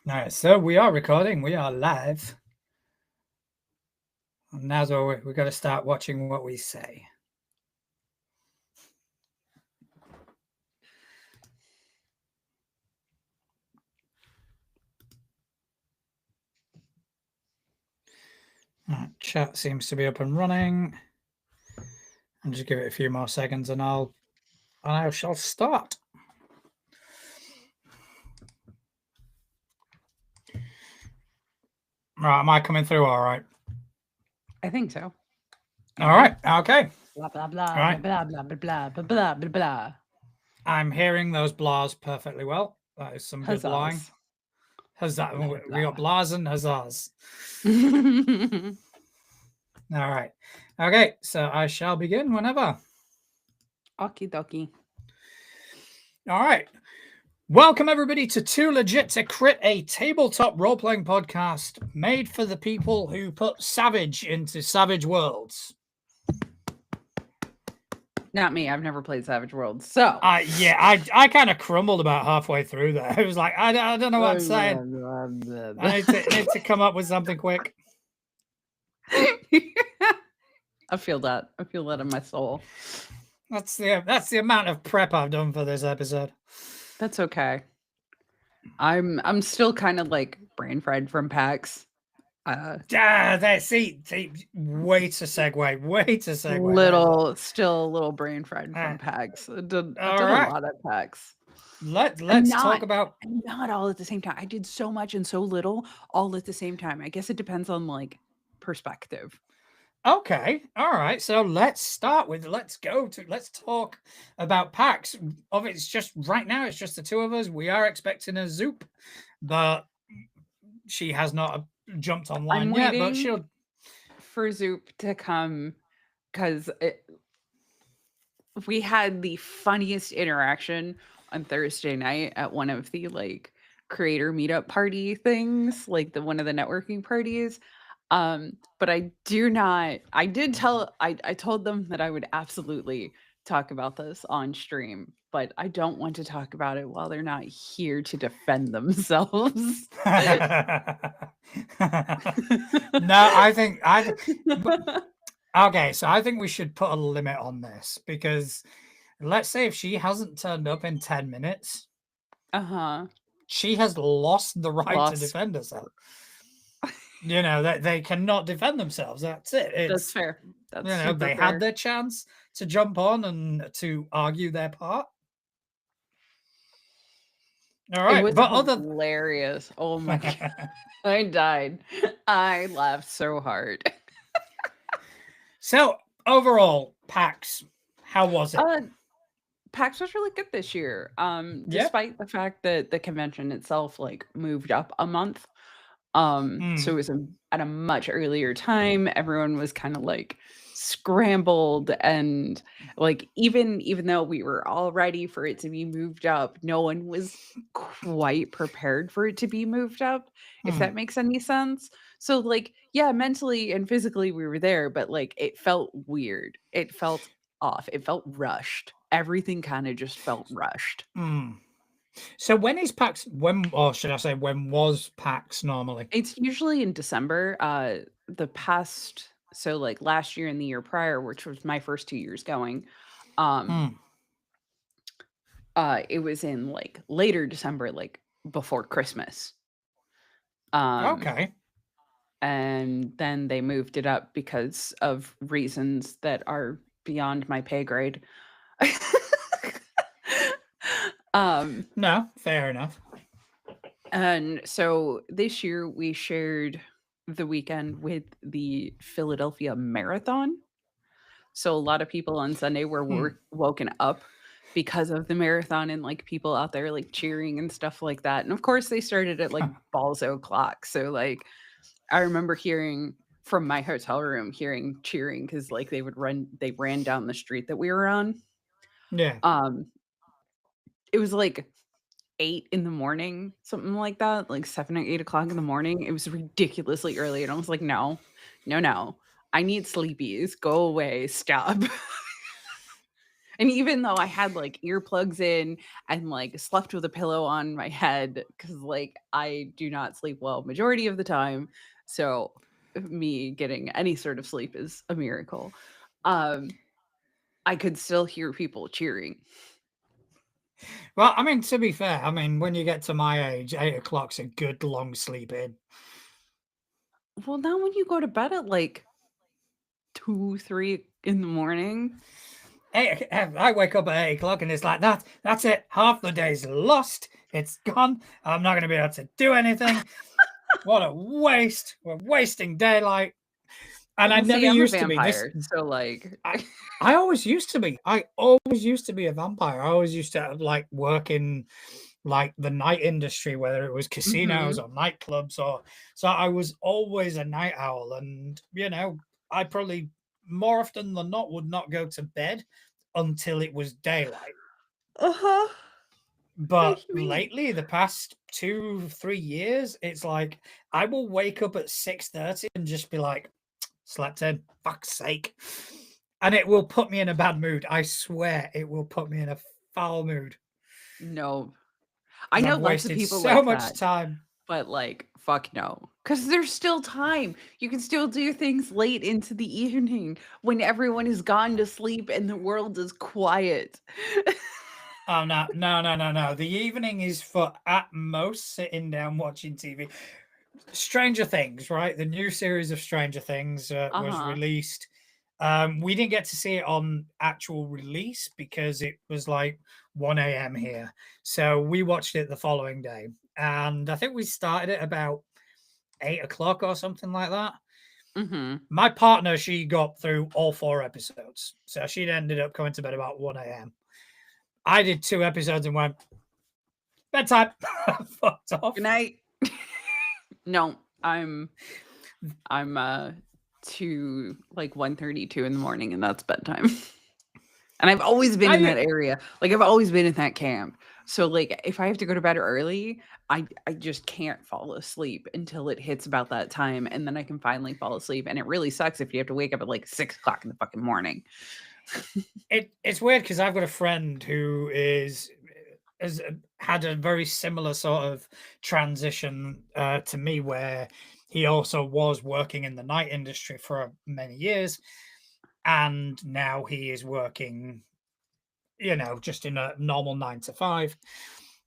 All right, so we are recording. We are live. And now's where we've got to start watching what we say. Right, chat seems to be up and running. I'll just give it a few more seconds, and I shall start. Right, am I coming through all right? I think so. All right, okay. Blah blah blah All right. blah blah blah blah blah blah blah blah. I'm hearing those blahs perfectly well. That is some good lying. Huzzahs. Huzzah. Blah, We got blah. blahs and huzzahs. All right. Okay, so I shall begin whenever. Okie dokie. All right. Welcome, everybody, to Too Legit to Crit, a tabletop role playing podcast made for the people who put Savage into Savage Worlds. Not me. I've never played Savage Worlds. So, I kind of crumbled about halfway through there. I was like, I don't know what I'm saying. I need to come up with something quick. I feel that. I feel that in my soul. That's the amount of prep I've done for this episode. That's okay. I'm still kind of like brain fried from PAX. See, way to segue. Still a little brain fried from PAX. I did a lot at PAX. Let's talk about not all at the same time. I did so much and so little all at the same time. I guess it depends on like perspective. Okay, all right. So let's talk about PAX. It's just right now. It's just the two of us. We are expecting a Zoop, but she has not jumped online yet. But she'll for Zoop to come because we had the funniest interaction on Thursday night at one of the like creator meetup party things, like one of the networking parties. But I told them that I would absolutely talk about this on stream, but I don't want to talk about it while they're not here to defend themselves. No, okay, so I think we should put a limit on this because let's say if she hasn't turned up in 10 minutes, she has lost the right to defend herself. You know, they cannot defend themselves. That's it. That's fair. That's they had their chance to jump on and to argue their part. All right, it was hilarious. Oh my god, I died. I laughed so hard. So overall, PAX, how was it? PAX was really good this year. Despite the fact that the convention itself like moved up a month. So it was at a much earlier time. Everyone was kind of like scrambled, and like even though we were all ready for it to be moved up, no one was quite prepared for it to be moved up, if that makes any sense. So like, yeah, mentally and physically we were there, but like it felt weird. It felt off. It felt rushed. Everything kind of just felt rushed. So when is PAX? When was PAX normally? It's usually in December. So like last year and the year prior, which was my first 2 years going, it was in like later December, like before Christmas. Okay. And then they moved it up because of reasons that are beyond my pay grade. No, fair enough. And so this year we shared the weekend with the Philadelphia Marathon. So a lot of people on Sunday were woken up because of the marathon and like people out there like cheering and stuff like that. And of course they started at like balls o'clock. So like I remember hearing from my hotel room cheering because like they ran down the street that we were on. Yeah. It was like 8 in the morning, something like that, like 7 or 8 o'clock in the morning. It was ridiculously early, and I was like, "No, no, no. I need sleepies. Go away. Stop." And even though I had like earplugs in and like slept with a pillow on my head, because like I do not sleep well majority of the time. So me getting any sort of sleep is a miracle. I could still hear people cheering. Well, I mean, to be fair, I mean, when you get to my age, 8 o'clock's a good long sleep in. Well, now when you go to bed at like 2, 3 in the morning. I wake up at 8 o'clock and it's like that. That's it. Half the day's lost. It's gone. I'm not going to be able to do anything. What a waste. We're wasting daylight. And Well, I never see, I'm a used to be this. vampire, so like I always used to be. I always used to be a vampire. I always used to like work in like the night industry, whether it was casinos or nightclubs, or so I was always a night owl. And I probably more often than not would not go to bed until it was daylight. uh-huh. But lately, the past 2-3 years, it's like I will wake up at 6:30 and just be like, slept in, fuck's sake. And it will put me in a bad mood. I swear it will put me in a foul mood. No. I know I've lots of wasted people so like much that, time. but like, fuck no. Because there's still time. You can still do things late into the evening when everyone is gone to sleep and the world is quiet. Oh, no. The evening is for at most sitting down watching TV. Stranger Things, right? The new series of Stranger Things was released. We didn't get to see it on actual release because it was like 1 a.m. here. So we watched it the following day. And I think we started it about 8 o'clock or something like that. My partner, she got through all 4 episodes. So she'd ended up coming to bed about 1 a.m. I did 2 episodes and went, bedtime. Fucked off. Good night. No, I'm to like 1:32 in the morning and that's bedtime. And I've always been in that area. Like I've always been in that camp. So like if I have to go to bed early, I just can't fall asleep until it hits about that time, and then I can finally fall asleep. And it really sucks if you have to wake up at like 6 o'clock in the fucking morning. It's weird because I've got a friend who has had a very similar sort of transition to me, where he also was working in the night industry for many years, and now he is working, just in a normal 9 to 5.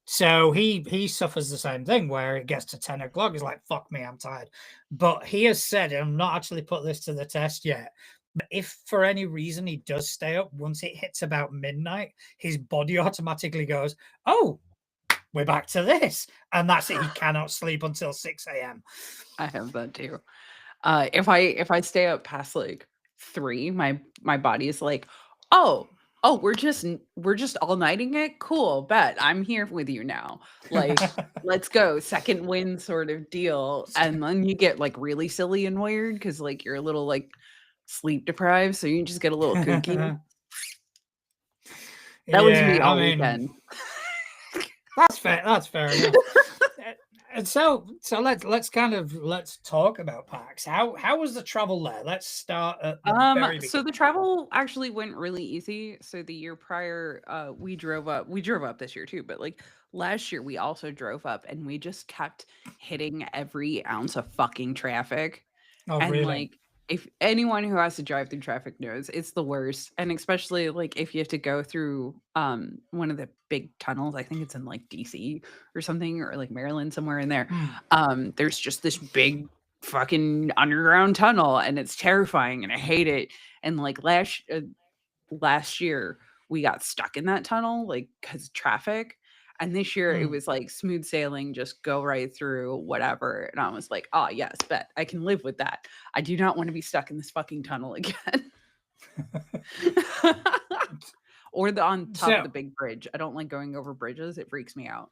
So he suffers the same thing where it gets to 10 o'clock. He's like, fuck me, I'm tired. But he has said, and I'm not actually put this to the test yet, but if for any reason he does stay up, once it hits about midnight, his body automatically goes, oh, we're back to this. And that's it. He cannot sleep until 6 a.m. I have that too. If I stay up past like 3, my body is like, oh, we're just all-nighting it? Cool, bet. I'm here with you now. Like, let's go. Second win sort of deal. And then you get like really silly and weird because like you're a little like sleep deprived, so you just get a little kooky. That was me all weekend. That's fair. That's fair enough. And so let's talk about PAX. How was the travel there? Let's start at the very beginning. So the travel actually went really easy. So the year prior, we drove up this year too, but like last year we also drove up and we just kept hitting every ounce of fucking traffic. Oh, and really? like if anyone who has to drive through traffic knows, it's the worst. And especially like if you have to go through one of the big tunnels, I think it's in like DC or something, or like Maryland, somewhere in there. There's just this big fucking underground tunnel and it's terrifying and I hate it. And like last year we got stuck in that tunnel like because traffic. And this year it was like smooth sailing, just go right through whatever. And I was like, oh yes, bet I can live with that. I do not want to be stuck in this fucking tunnel again. Or on top of the big bridge. I don't like going over bridges. It freaks me out.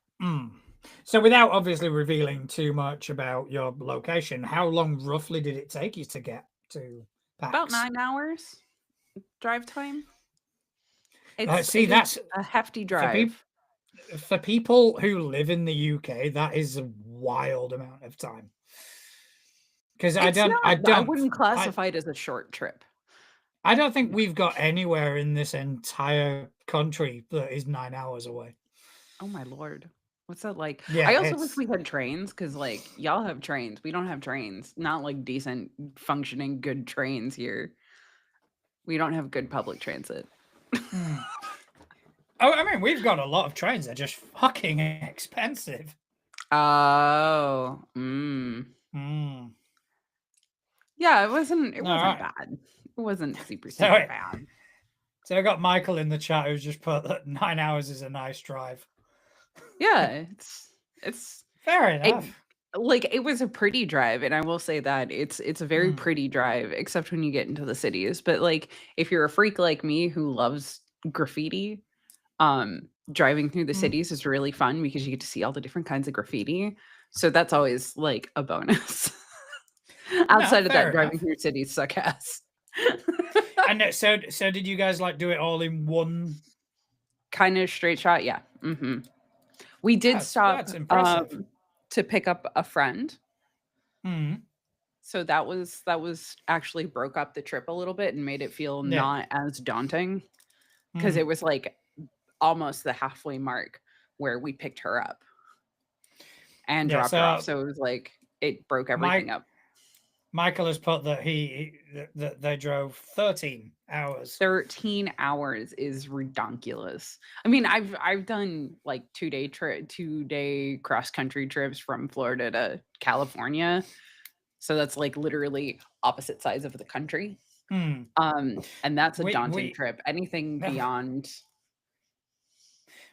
So without obviously revealing too much about your location, how long roughly did it take you to get to PAX? About 9 hours drive time. That's a hefty drive. For people who live in the UK, that is a wild amount of time. Because I wouldn't classify it as a short trip. I don't think we've got anywhere in this entire country that is 9 hours away. Oh my lord. What's that like? Yeah, I also wish we had trains because, like, y'all have trains. We don't have trains. Not like decent, functioning, good trains here. We don't have good public transit. Oh, I mean, we've got a lot of trains. They're just fucking expensive. Oh. Yeah, it wasn't bad. It wasn't super bad. So I got Michael in the chat who's just put that 9 hours is a nice drive. Yeah, it's fair enough. It was a pretty drive, and I will say that it's a very pretty drive, except when you get into the cities. But like, if you're a freak like me who loves graffiti, driving through the cities is really fun because you get to see all the different kinds of graffiti. So that's always like a bonus. Outside of that, driving through cities suck ass. And so did you guys like do it all in one kind of straight shot? Yeah. We did stop that's impressive. To pick up a friend. Mm. So that was actually broke up the trip a little bit and made it feel not as daunting, because it was like almost the halfway mark where we picked her up and dropped her off. So it was like it broke everything up. Michael has put that that they drove 13 hours. 13 hours is ridiculous. I mean, I've done like 2-day cross country trips from Florida to California. So that's like literally opposite sides of the country. And that's a daunting trip. Anything beyond.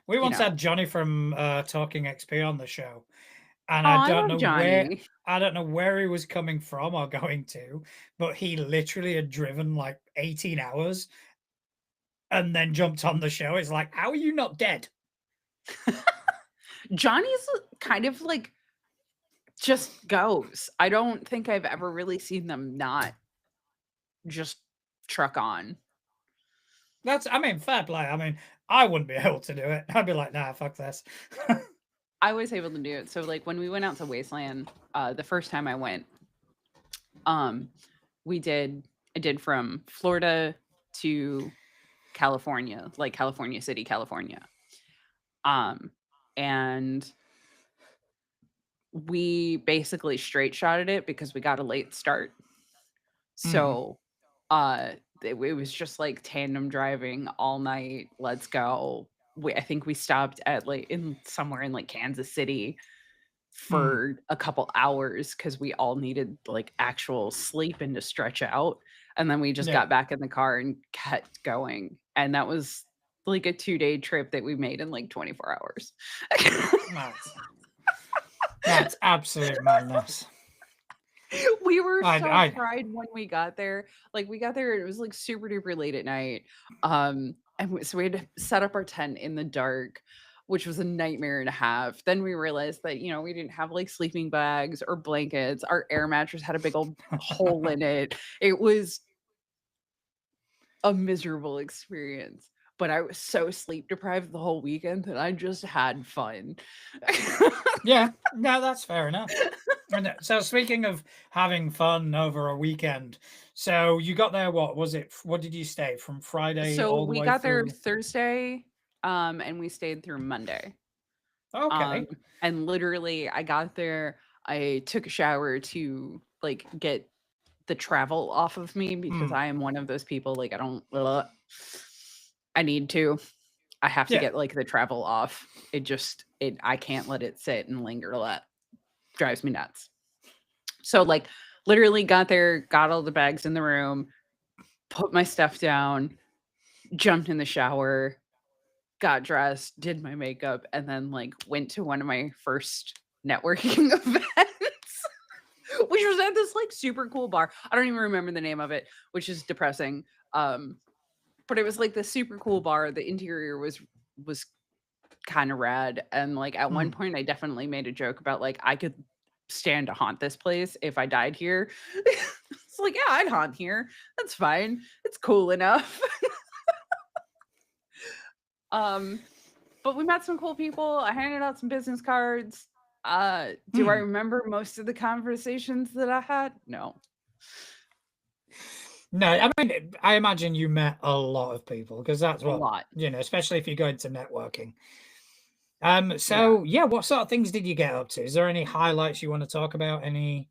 We once had Johnny from Talking XP on the show. And I don't know where he was coming from or going to, but he literally had driven like 18 hours and then jumped on the show. It's like, how are you not dead? Johnny's kind of like just goes. I don't think I've ever really seen them not just truck on. I mean, fair play. I mean, I wouldn't be able to do it. I'd be like, nah, fuck this. I was able to do it. So like when we went out to Wasteland, the first time I went, I did from Florida to California, like California City, California. And we basically straight shotted it because we got a late start. So it was just like tandem driving all night. Let's go. I think we stopped at somewhere in like Kansas City for a couple hours because we all needed like actual sleep and to stretch out. And then we just got back in the car and kept going. And that was like a 2-day trip that we made in like 24 hours. That's absolute madness. We were so fried when we got there. Like we got there, it was like super duper late at night. And so we had to set up our tent in the dark, which was a nightmare and a half. Then we realized that, we didn't have like sleeping bags or blankets. Our air mattress had a big old hole in it. It was a miserable experience. But I was so sleep deprived the whole weekend that I just had fun. Yeah, no, that's fair enough. So speaking of having fun over a weekend, so you got there, what did you stay from Friday? So we got there Thursday, and we stayed through Monday. Okay. And literally I got there, I took a shower to like get the travel off of me because I am one of those people, like I need to. I have to get like the travel off. I can't let it sit and linger. That drives me nuts. So like literally got there, got all the bags in the room, put my stuff down, jumped in the shower, got dressed, did my makeup, and then like went to one of my first networking events, which was at this like super cool bar. I don't even remember the name of it, which is depressing. But it was like the super cool bar. The interior was kind of rad. And like at one point I definitely made a joke about like I could stand to haunt this place if I died here. It's like, yeah, I'd haunt here. That's fine. It's cool enough. But we met some cool people. I handed out some business cards. Do I remember most of the conversations that I had? No. No, I mean, I imagine you met a lot of people because that's A what, lot. especially if you go into networking. Yeah. So yeah, what sort of things did you get up to? Is there any highlights you want to talk about? Any?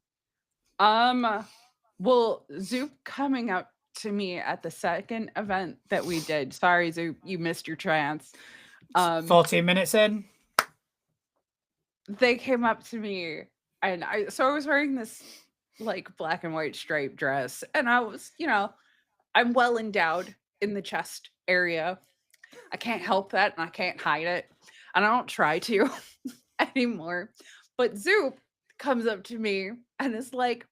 Well, Zoop coming up to me at the second event that we did. Sorry, Zoop, you missed your chance. 14 minutes in. They came up to me and I was wearing this like black and white striped dress and I was, I'm well endowed in the chest area. I can't help that and I can't hide it. And I don't try to anymore. But Zoop comes up to me and is like,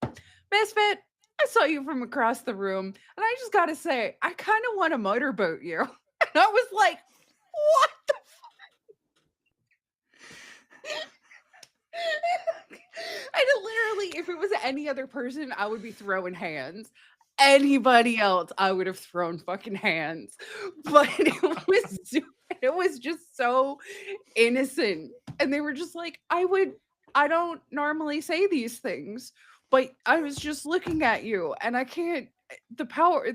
Misfit, I saw you from across the room. And I just got to say, I kind of want to motorboat you. And I was like, what the And literally, if it was any other person, I would be throwing hands. Anybody else, I would have thrown fucking hands. But it was just so innocent. And they were just like, I don't normally say these things, but I was just looking at you and I can't, the power,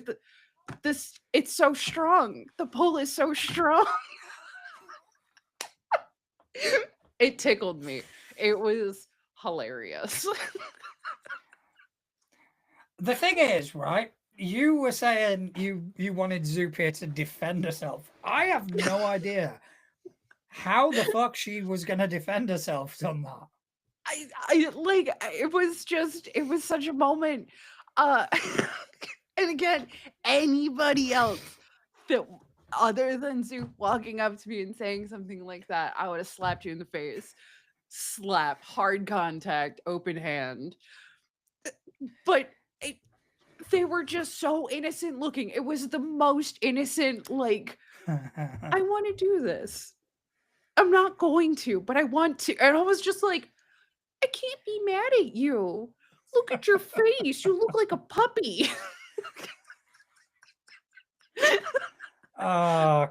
it's so strong. The pull is so strong. It tickled me. It was hilarious. The thing is, right? You were saying you wanted Zoopia to defend herself. I have no idea how the fuck she was gonna defend herself on that. I like it was such a moment. Uh and again, anybody else that other than Zoop walking up to me and saying something like that, I would have slapped you in the face. Slap, hard contact, open hand. But they were just so innocent looking. It was the most innocent, like, I want to do this. I'm not going to, but I want to. And I was just like, I can't be mad at you. Look at your face. You look like a puppy. I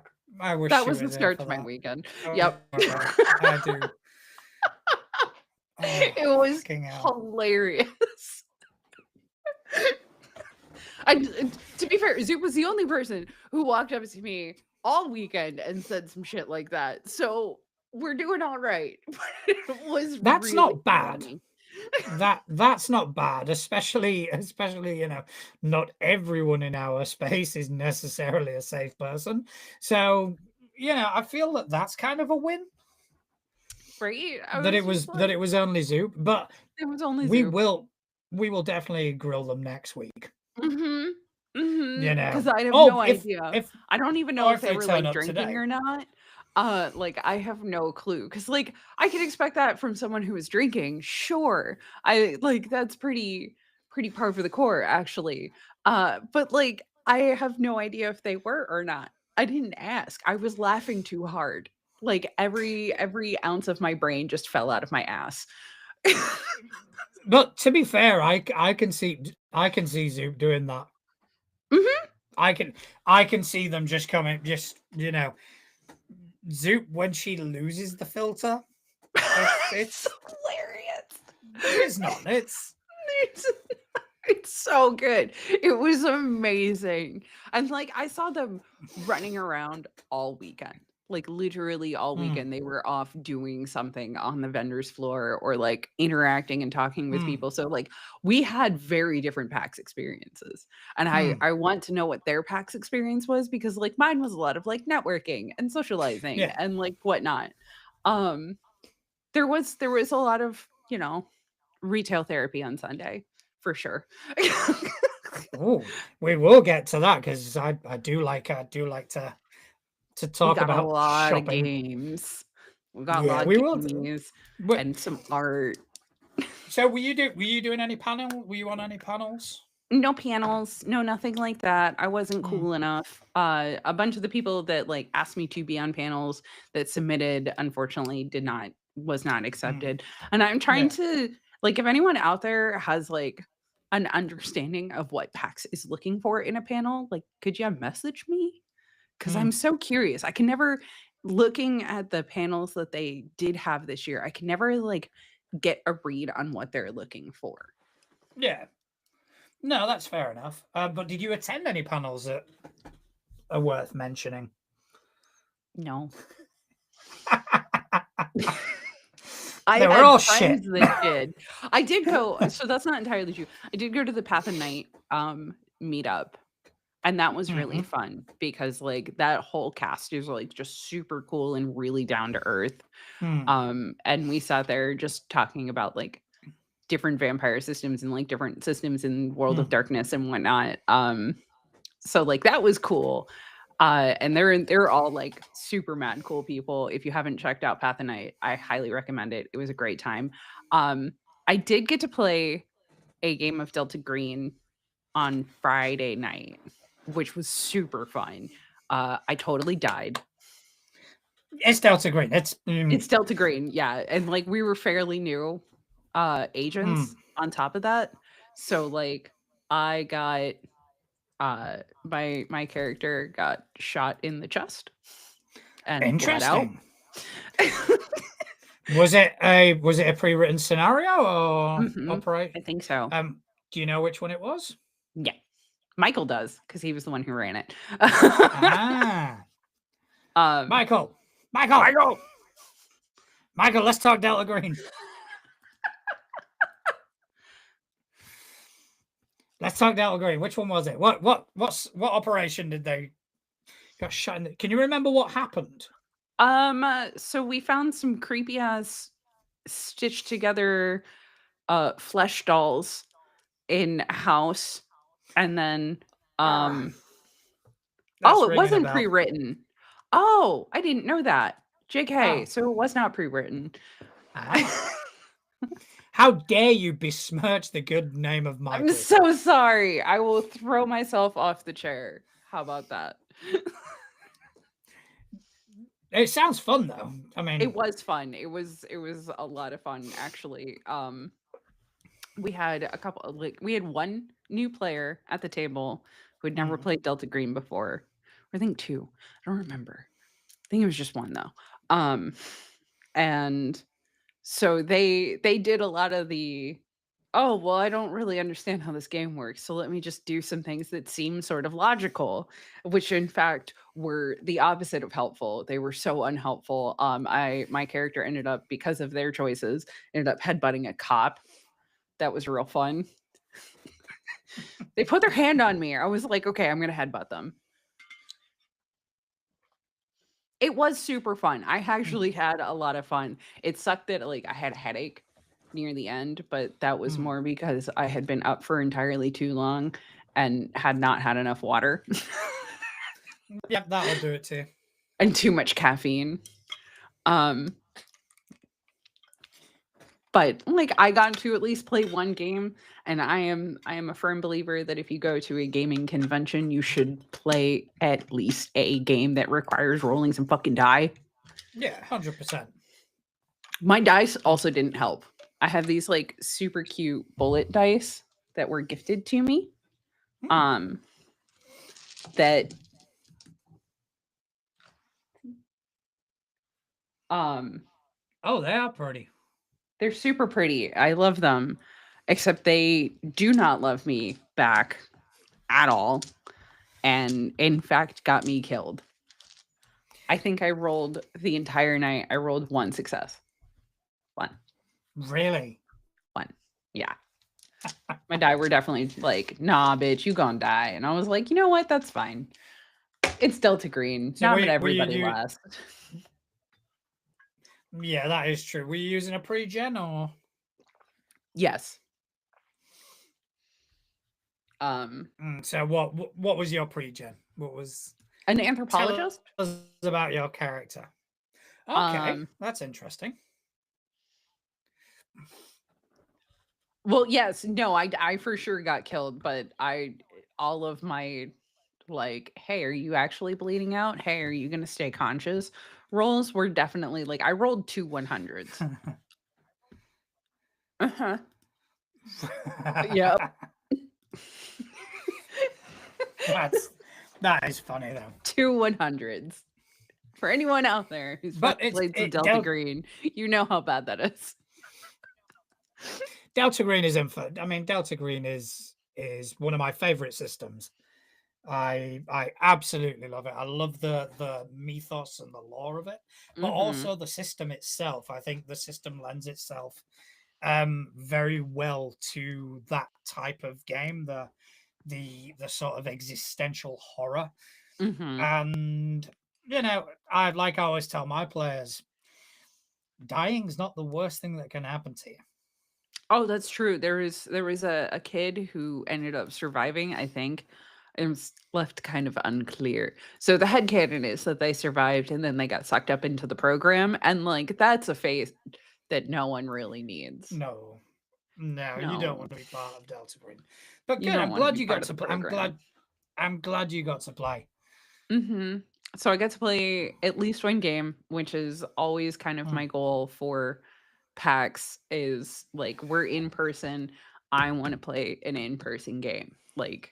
wish that was the start to my weekend. Yep. I do. It was hilarious. To be fair, Zoop was the only person who walked up to me all weekend and said some shit like that. So we're doing all right. It was that's really not bad. That's not bad, especially not everyone in our space is necessarily a safe person. So I feel that that's kind of a win. Right? That it was only Zoop, but it was only we Zoop. we will definitely grill them next week. Mm-hmm. Mm-hmm. Because I have no idea. I don't even know if they were like drinking today or not. Like I have no clue. Because like I could expect that from someone who is drinking. Sure, I like that's pretty par for the core actually. But like I have no idea if they were or not. I didn't ask. I was laughing too hard. Like every ounce of my brain just fell out of my ass. But to be fair, I can see Zoop doing that. Mm-hmm. I can see them just coming, just Zoop when she loses the filter. It's hilarious. It's not. It's so good. It was amazing. And like I saw them running around all weekend. Like literally all weekend they were off doing something on the vendor's floor or like interacting and talking with people. So like we had very different PAX experiences. And I want to know what their PAX experience was because like mine was a lot of like networking and socializing and like whatnot. There was a lot of, retail therapy on Sunday for sure. Oh, we will get to that because I do like to talk about a lot shopping. Of games. We got a lot of games and some art. So were you doing any panel? Were you on any panels? No panels, no nothing like that. I wasn't cool enough. A bunch of the people that like asked me to be on panels that submitted unfortunately was not accepted. And I'm trying to like if anyone out there has like an understanding of what PAX is looking for in a panel, like could you message me? Because I'm so curious. I can never looking at the panels that they did have this year, I can never like get a read on what they're looking for. Yeah. No, that's fair enough. But did you attend any panels that are worth mentioning? No. They were all shit. That did. I did go. So that's not entirely true. I did go to the Path of Night meetup, and that was really fun because like that whole cast is like just super cool and really down to earth. And we sat there just talking about like different vampire systems and like different systems in World of Darkness and whatnot. So like that was cool. And they're all like super mad cool people. If you haven't checked out Path of Night, I highly recommend it. It was a great time. I did get to play a game of Delta Green on Friday night, which was super fun. I totally died. It's Delta Green. It's Delta Green, yeah. And like we were fairly new agents on top of that. So like I got my character got shot in the chest and bled out. Was it a pre-written scenario or operate? I think so. Do you know which one it was? Yeah, Michael does because he was the one who ran it. Michael, let's talk Delta Green. Let's talk Delta Green. Which one was it? What operation did they got shot in? Can you remember what happened? So we found some creepy ass stitched together flesh dolls in a house, and then it wasn't pre-written. Oh, I didn't know that. JK, so it was not pre-written. How dare you besmirch the good name of Michael? I'm so sorry. I will throw myself off the chair. How about that? It sounds fun though. I mean, it was fun. It was a lot of fun actually. We had we had one new player at the table who had never played Delta Green before. I think two. I don't remember. I think it was just one though. And so they did a lot of the, oh, well, I don't really understand how this game works, so let me just do some things that seem sort of logical, which in fact were the opposite of helpful. They were so unhelpful. My character ended up, because of their choices, ended up headbutting a cop. That was real fun. They put their hand on me. I was like, okay, I'm gonna headbutt them. It was super fun. I actually had a lot of fun. It sucked that like I had a headache near the end, but that was more because I had been up for entirely too long and had not had enough water. Yep, that'll do it too. And too much caffeine. But like I got to at least play one game, and I am a firm believer that if you go to a gaming convention, you should play at least a game that requires rolling some fucking die. Yeah, 100%. My dice also didn't help. I have these like super cute bullet dice that were gifted to me. That oh, they are pretty. They're super pretty. I love them, except they do not love me back at all, and in fact got me killed. I think I rolled the entire night. I rolled one success. One. Really? One. Yeah. My die were definitely like, nah, bitch, you gonna die. And I was like, you know what? That's fine. It's Delta Green. So not everybody lasts. Yeah, that is true. Were you using a pre-gen or? Yes. So what was your pre-gen? What was an anthropologist? Tell us about your character. Okay, that's interesting. Well, yes, no, I for sure got killed, but all of my like, hey, are you actually bleeding out? Hey, are you gonna stay conscious? Rolls were definitely like I rolled 2 100s. Uh-huh. Yep. That is funny though. 2 100s. For anyone out there who's played some Delta Green, you know how bad that is. Delta Green is infinite. I mean, Delta Green is is one of my favorite systems. I absolutely love it. I love the mythos and the lore of it, but also the system itself. I think the system lends itself very well to that type of game, the sort of existential horror. And I always tell my players, dying's not the worst thing that can happen to you. Oh, that's true. There was a kid who ended up surviving, I think. It was left kind of unclear. So the headcanon is that they survived and then they got sucked up into the program, and like that's a phase that no one really needs. No, you don't No, want to be part of Delta Green. But you good. don't I'm want to glad be you part got of the to play. program. I'm glad you got to play. So I get to play at least one game, which is always kind of Mm. my goal for PAX is like we're in person. I want to play an in-person game. Like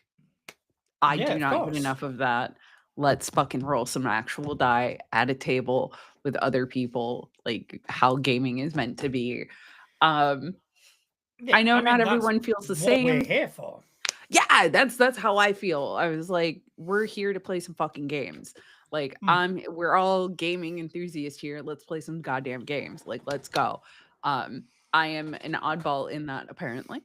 I Yeah, do of not get course. enough of that. Let's fucking roll some actual die at a table with other people, like how gaming is meant to be. Um, Yeah, I know I mean not that's everyone feels the what we're same. here for. Yeah, that's how I feel. I was like, we're here to play some fucking games. Like Mm. we're all gaming enthusiasts here. Let's play some goddamn games. Like let's go. I am an oddball in that apparently.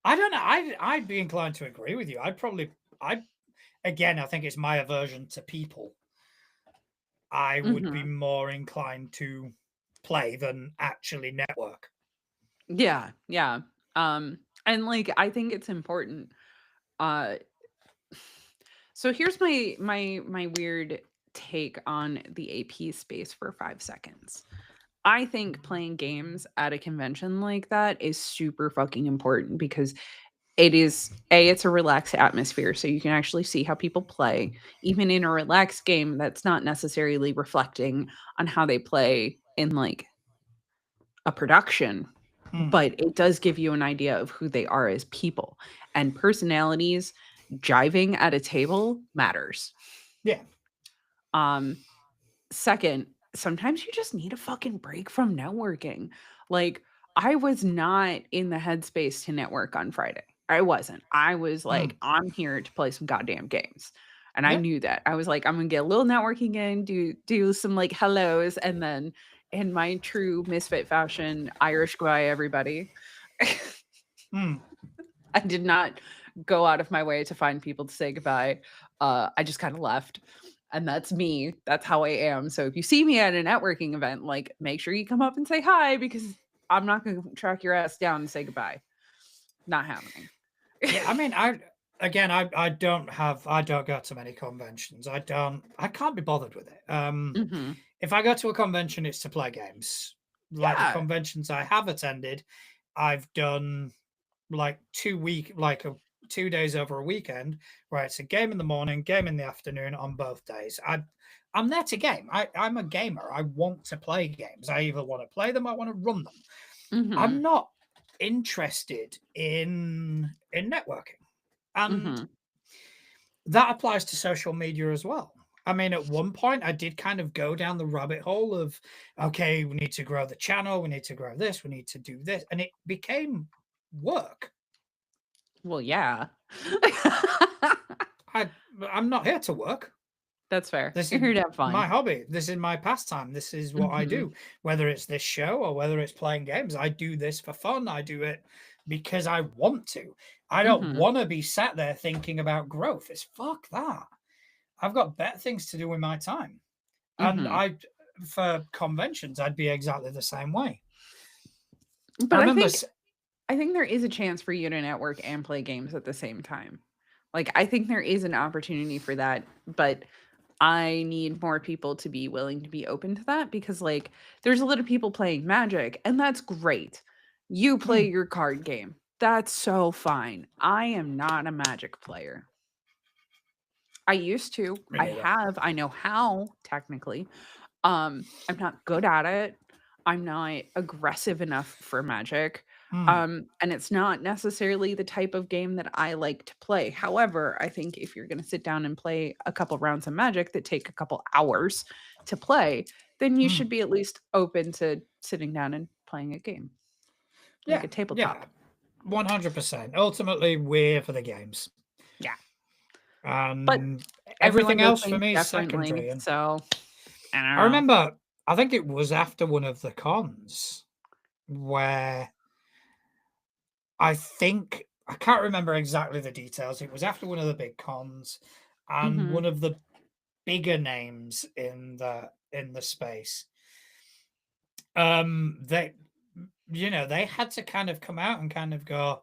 I don't know. I'd be inclined to agree with you. I again, I think it's my aversion to people. I would be more inclined to play than actually network. Yeah, yeah. And like I think it's important. Uh so here's my weird take on the AP space for 5 seconds. I think playing games at a convention like that is super fucking important because it's a relaxed atmosphere so you can actually see how people play even in a relaxed game that's not necessarily reflecting on how they play in like a production, Mm. but it does give you an idea of who they are as people, and personalities jiving at a table matters. Yeah. um Second, sometimes you just need a fucking break from networking. Like, I was not in the headspace to network on Friday. I wasn't. I was Mm. like, I'm here to play some goddamn games. And I Yeah. knew that. I was like, I'm gonna get a little networking in, do some like hellos, and then in my true misfit fashion, Irish goodbye, everybody. Mm. I did not go out of my way to find people to say goodbye. I just kind of left. And that's me. That's how I am. So if you see me at a networking event, like make sure you come up and say hi because I'm not going to track your ass down and say goodbye. Not happening. Yeah, I mean, I don't go to many conventions. I can't be bothered with it. If I go to a convention, it's to play games. Like the Yeah. conventions I have attended, I've done like 2 days over a weekend where it's a game in the morning, game in the afternoon on both days. I'm there to game. I'm a gamer. I want to play games. I either want to play them, I want to run them. I'm not interested in networking. And that applies to social media as well. I mean, at one point, I did kind of go down the rabbit hole of, okay, we need to grow the channel, we need to grow this, we need to do this. And it became work. Well, yeah. I'm not here to work. That's fair. This You're is here to have my fun. hobby. This is my pastime. This is what I do. Whether it's this show or whether it's playing games, I do this for fun. I do it because I want to. I don't want to be sat there thinking about growth. It's fuck that. I've got better things to do with my time. And for conventions, I'd be exactly the same way. But I remember. I think there is a chance for you to network and play games at the same time. Like I think there is an opportunity for that, but I need more people to be willing to be open to that because like there's a lot of people playing Magic and that's great. You play your card game. That's so fine. I am not a Magic player. I used to. I know how technically. I'm not good at it. I'm not aggressive enough for Magic. And it's not necessarily the type of game that I like to play. However, I think if you're going to sit down and play a couple rounds of Magic that take a couple hours to play, then you should be at least open to sitting down and playing a game. like a tabletop. 100%. Ultimately, we're for the games. Yeah. And everyone everything does else for things me is differently, secondary. And so I don't I know. remember, I think it was after one of the cons where I can't remember exactly the details. It was after one of the big cons, and one of the bigger names in the space. They, they had to kind of come out and kind of go,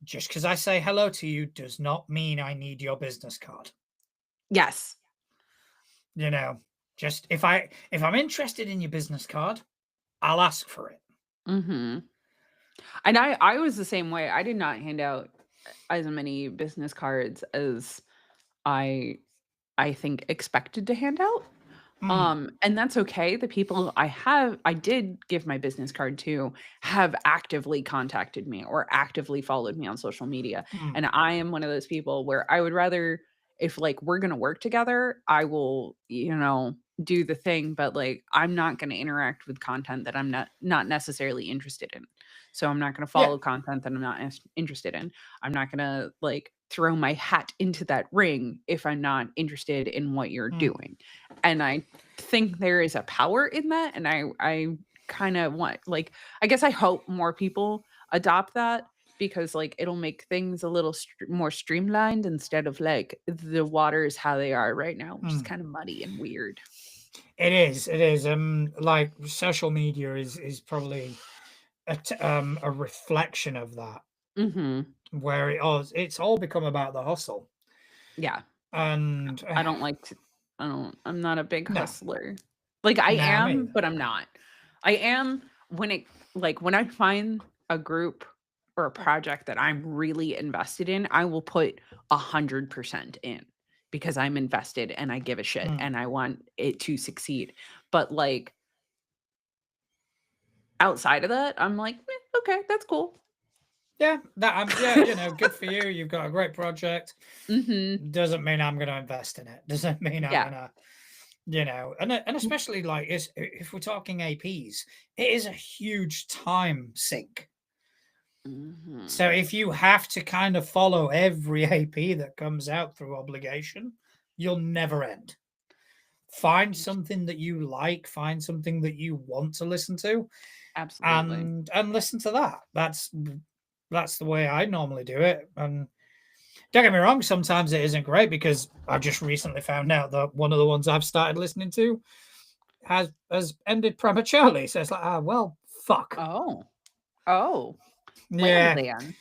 just because I say hello to you does not mean I need your business card. Yes. Just if I'm interested in your business card, I'll ask for it. And I was the same way. I did not hand out as many business cards as I think expected to hand out. And that's okay. The people I did give my business card to have actively contacted me or actively followed me on social media. And I am one of those people where I would rather, if like we're going to work together, I will, do the thing, but like I'm not going to interact with content that I'm not necessarily interested in. So I'm not going to follow content that I'm not interested in. I'm not going to like throw my hat into that ring if I'm not interested in what you're doing. And I think there is a power in that, and I kind of want, like, I guess I hope more people adopt that, because like it'll make things a little more streamlined instead of like the waters how they are right now, which is kind of muddy and weird. It is. Like social media is probably a reflection of that, where it's all become about the hustle. Yeah. And I don't like to, I'm not a big hustler. Like I am, but I'm not. I am when I find a group or a project that I'm really invested in, I will put 100% in because I'm invested and I give a shit and I want it to succeed. But like outside of that, I'm like, okay, that's cool. Yeah, good for you. You've got a great project. Doesn't mean I'm going to invest in it. Doesn't mean I'm going to, and especially like if we're talking APs, it is a huge time sink. So if you have to kind of follow every AP that comes out through obligation, you'll never end. Find something that you like, find something that you want to listen to. Absolutely. And listen to that. That's the way I normally do it. And don't get me wrong, sometimes it isn't great, because I've just recently found out that one of the ones I've started listening to has ended prematurely. So it's like, well, fuck. Oh. Yeah. Land.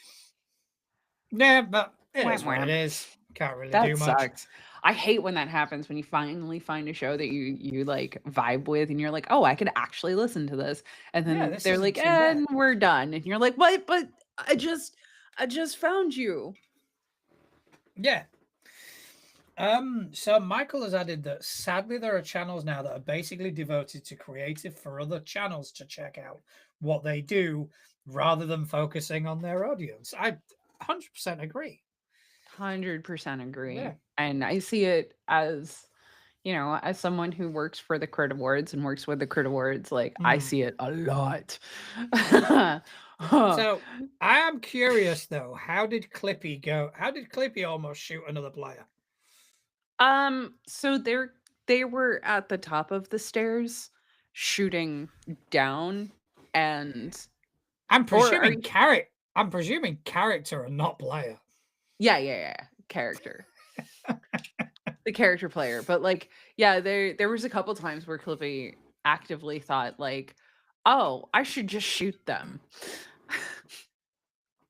Yeah, but it is what it is. Can't really do much. That sucks. I hate when that happens, when you finally find a show that you like vibe with and you're like, "Oh, I could actually listen to this." And then they're like, "And we're done." And you're like, "What? But I just found you." Yeah. So Michael has added that sadly there are channels now that are basically devoted to creative for other channels to check out what they do rather than focusing on their audience. I 100% agree. 100% agree. Yeah. And I see it as, as someone who works for the Crit Awards and works with the Crit Awards, like I see it a lot. So I am curious though, how did Clippy go? How did Clippy almost shoot another player? So they were at the top of the stairs shooting down, and I'm presuming character and not player. Yeah. Character. The character player. But like, yeah, there was a couple times where Clippy actively thought like, "Oh, I should just shoot them."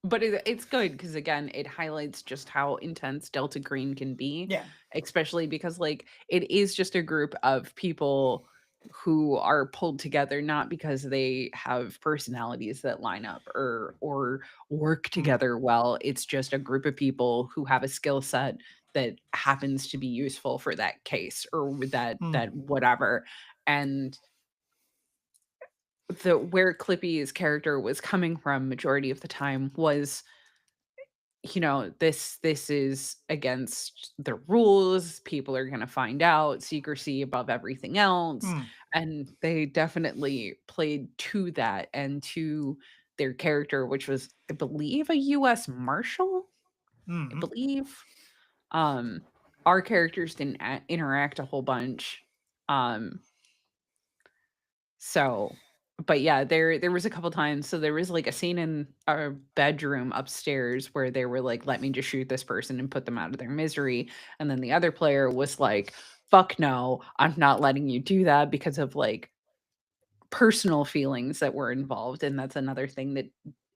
But it's good because again, it highlights just how intense Delta Green can be. Yeah. Especially because like it is just a group of people who are pulled together not because they have personalities that line up or work together well. It's just a group of people who have a skill set that happens to be useful for that case or with that whatever. And where Clippy's character was coming from majority of the time was, this is against the rules. People are going to find out, secrecy above everything else. And they definitely played to that and to their character, which was, I believe, a U.S. Marshal. I Mm-hmm. believe. Our characters didn't interact a whole bunch. So, but yeah, there was a couple times. So there was like a scene in our bedroom upstairs where they were like, "Let me just shoot this person and put them out of their misery," and then the other player was like, "Fuck no, I'm not letting you do that," because of like personal feelings that were involved. And that's another thing that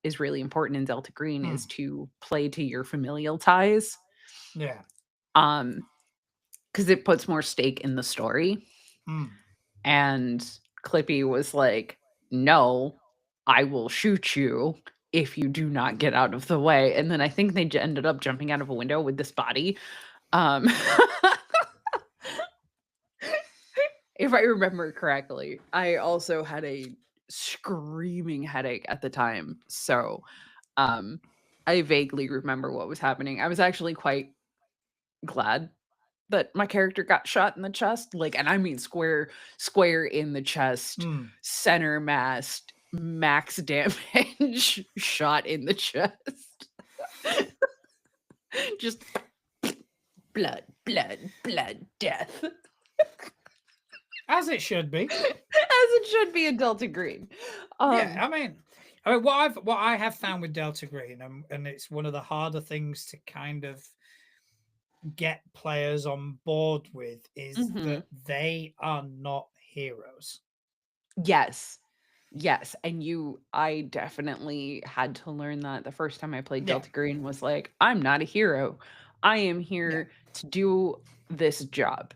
is really important in Delta Green is to play to your familial ties. Yeah. Because it puts more stake in the story. And Clippy was like, "No, I will shoot you if you do not get out of the way." And then I think they ended up jumping out of a window with this body. If I remember correctly. I also had a screaming headache at the time. So I vaguely remember what was happening. I was actually quite glad that my character got shot in the chest, like, and I mean square in the chest, center mass, max damage, shot in the chest. Just blood, death. As it should be. As it should be in Delta Green. Yeah, I mean, what I have found with Delta Green, and it's one of the harder things to kind of get players on board with, is that they are not heroes. Yes. And I definitely had to learn that the first time I played Delta Green was like, I'm not a hero. I am here to do this job.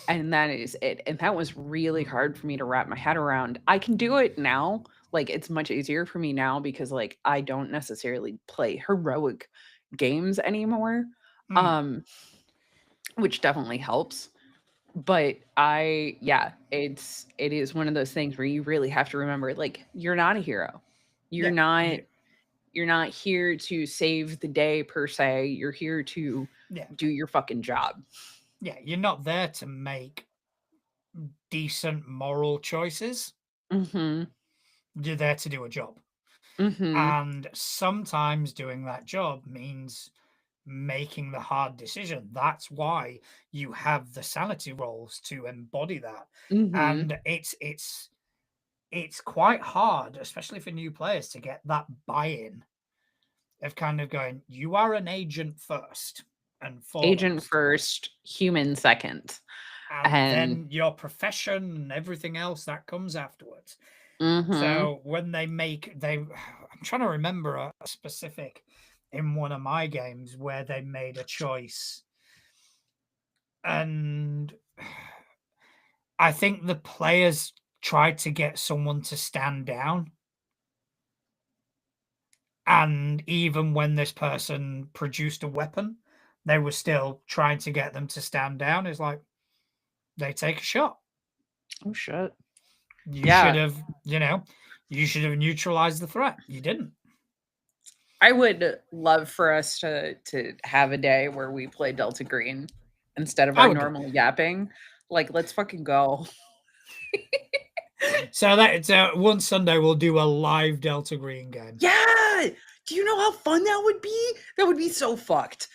And that is it. And that was really hard for me to wrap my head around. I can do it now. Like, it's much easier for me now because like I don't necessarily play heroic games anymore. Which definitely helps. But it is one of those things where you really have to remember, like, you're not a hero. You're not here to save the day per se. You're here to do your fucking job. Yeah, you're not there to make decent moral choices. You're there to do a job. And sometimes doing that job means making the hard decision. That's why you have the sanity rolls to embody that. And it's quite hard, especially for new players, to get that buy-in of kind of going, you are an agent first and foremost. Agent first, human second. And then your profession and everything else that comes afterwards. So when I'm trying to remember a specific in one of my games where they made a choice, and I think the players tried to get someone to stand down, and even when this person produced a weapon, they were still trying to get them to stand down. It's like, they take a shot. Oh shit. You should have, you should have neutralized the threat. You didn't. I would love for us to have a day where we play Delta Green instead of our normal yapping. Like, let's fucking go. So one Sunday we'll do a live Delta Green game. Yeah. Do you know how fun that would be? That would be so fucked.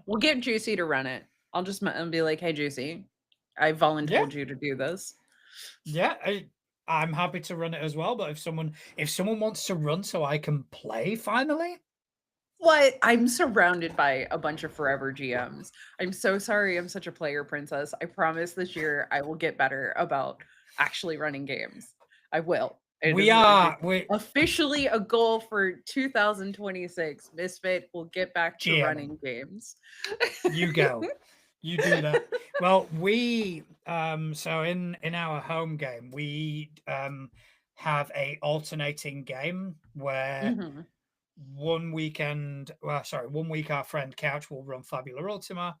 We'll get Juicy to run it. I'll just be like, "Hey, Juicy, I volunteered you to do this." Yeah, I'm happy to run it as well. But if someone wants to run so I can play finally. What? I'm surrounded by a bunch of forever GMs. I'm so sorry I'm such a player princess. I promise this year I will get better about actually running games. I will. It is officially a goal for 2026. Misfit will get back to running games. You go. You do that. Well, we so in our home game, we have a alternating game where 1 week our friend Couch will run Fabula Ultima.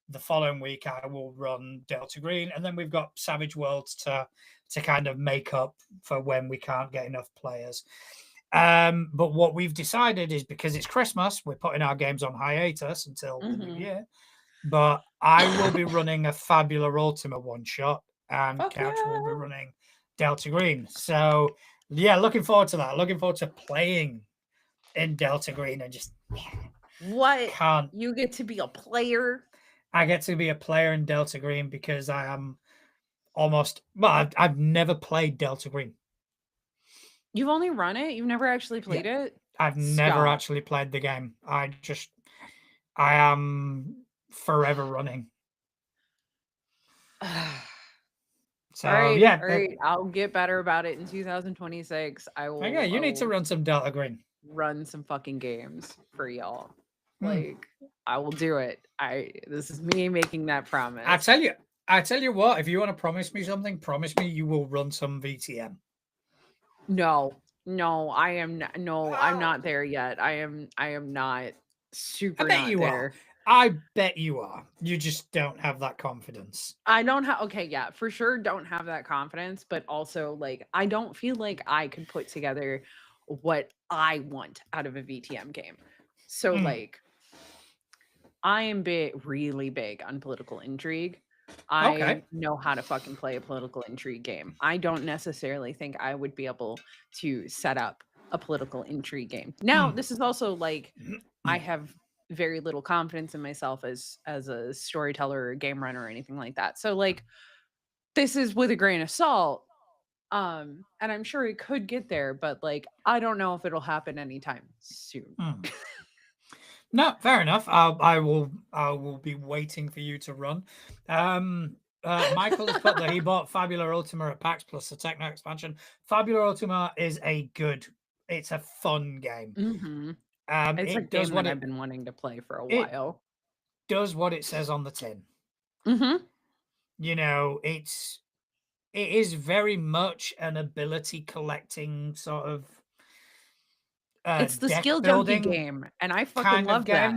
The following week I will run Delta Green, and then we've got Savage Worlds to kind of make up for when we can't get enough players. But what we've decided is, because it's Christmas, we're putting our games on hiatus until the new year. But I will be running a Fabula Ultima one shot, and Couch will be running Delta Green. So Yeah, looking forward to that. Looking forward to playing in Delta Green and just what you get to be a player. I get to be a player in Delta Green because I am I've never played Delta Green. You've only run it? You've never actually played it? I've never actually played the game. I am forever running. So all right. I'll get better about it in 2026. I will. Okay, you need to run some Delta Green. Run some fucking games for y'all. Like I will do it. This is me making that promise. I tell you what, if you want to promise me something, promise me you will run some VTM. No, I am not. No, I'm not there yet. I am not super. I bet you are. I bet you are. You just don't have that confidence. I don't have. Okay, yeah, for sure, don't have that confidence. But also, like, I don't feel like I could put together what I want out of a VTM game. So, like, I am really big on political intrigue. I know how to fucking play a political intrigue game. I don't necessarily think I would be able to set up a political intrigue game. Now, this is also like I have very little confidence in myself as a storyteller or game runner or anything like that. So like this is with a grain of salt. And I'm sure it could get there, but like I don't know if it'll happen anytime soon. No, fair enough. I will be waiting for you to run. Michael has put that he bought Fabula Ultima at PAX plus the Techno expansion. Fabula Ultima is it's a fun game. It's a game that I've been wanting to play for a while. Does what it says on the tin. You know, it is very much an ability collecting sort of. It's the skill junkie game, and I fucking love that.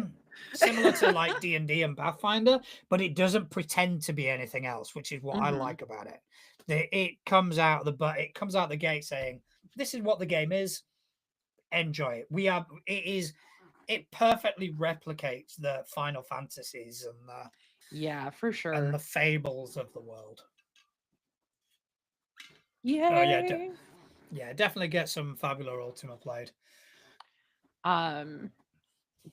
Similar to like D&D and Pathfinder, but it doesn't pretend to be anything else, which is what I like about it. It comes out the gate saying, "This is what the game is. Enjoy it." It perfectly replicates the Final Fantasies and for sure, and the fables of the world. Yeah, definitely get some Fabula Ultima played.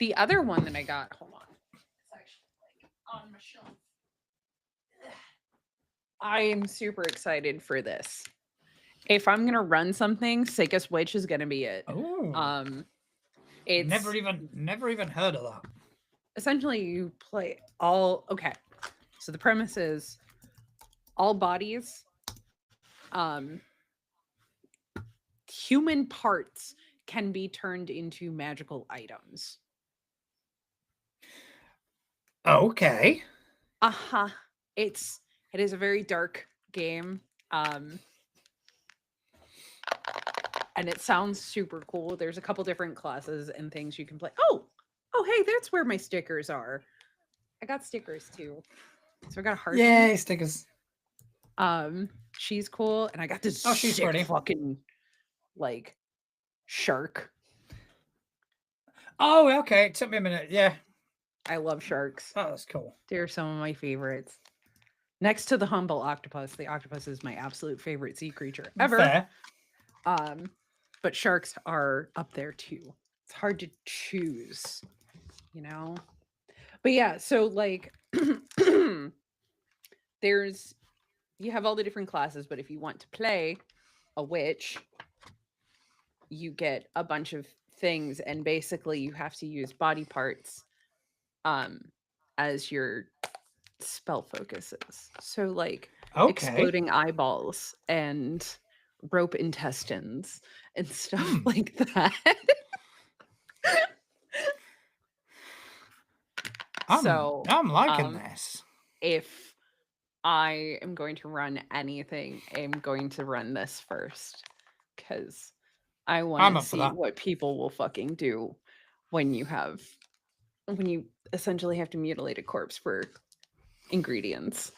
The other one that I got, hold on, it's actually like on my shelf. I am super excited for this. If I'm gonna run something, Sega Switch is gonna be it. It's never even heard of that. Essentially, you play all. Okay, so the premise is all bodies, human parts can be turned into magical items. Okay. It is a very dark game. And it sounds super cool. There's a couple different classes and things you can play. Oh, hey, that's where my stickers are. I got stickers too. So I got a heart. Yay, stickers. She's cool, and I got this she's pretty. Fucking like shark. Oh, okay. It took me a minute. Yeah. I love sharks. Oh, that's cool. They're some of my favorites. Next to the humble octopus. The octopus is my absolute favorite sea creature ever. Fair. But sharks are up there too. It's hard to choose, you know? But yeah, so like you have all the different classes, but if you want to play a witch, you get a bunch of things, and basically you have to use body parts as your spell focuses. So like exploding eyeballs and rope intestines and stuff like that. I'm liking this. If I am going to run anything, I'm going to run this first, because I want to see what people will fucking do when you essentially have to mutilate a corpse for ingredients.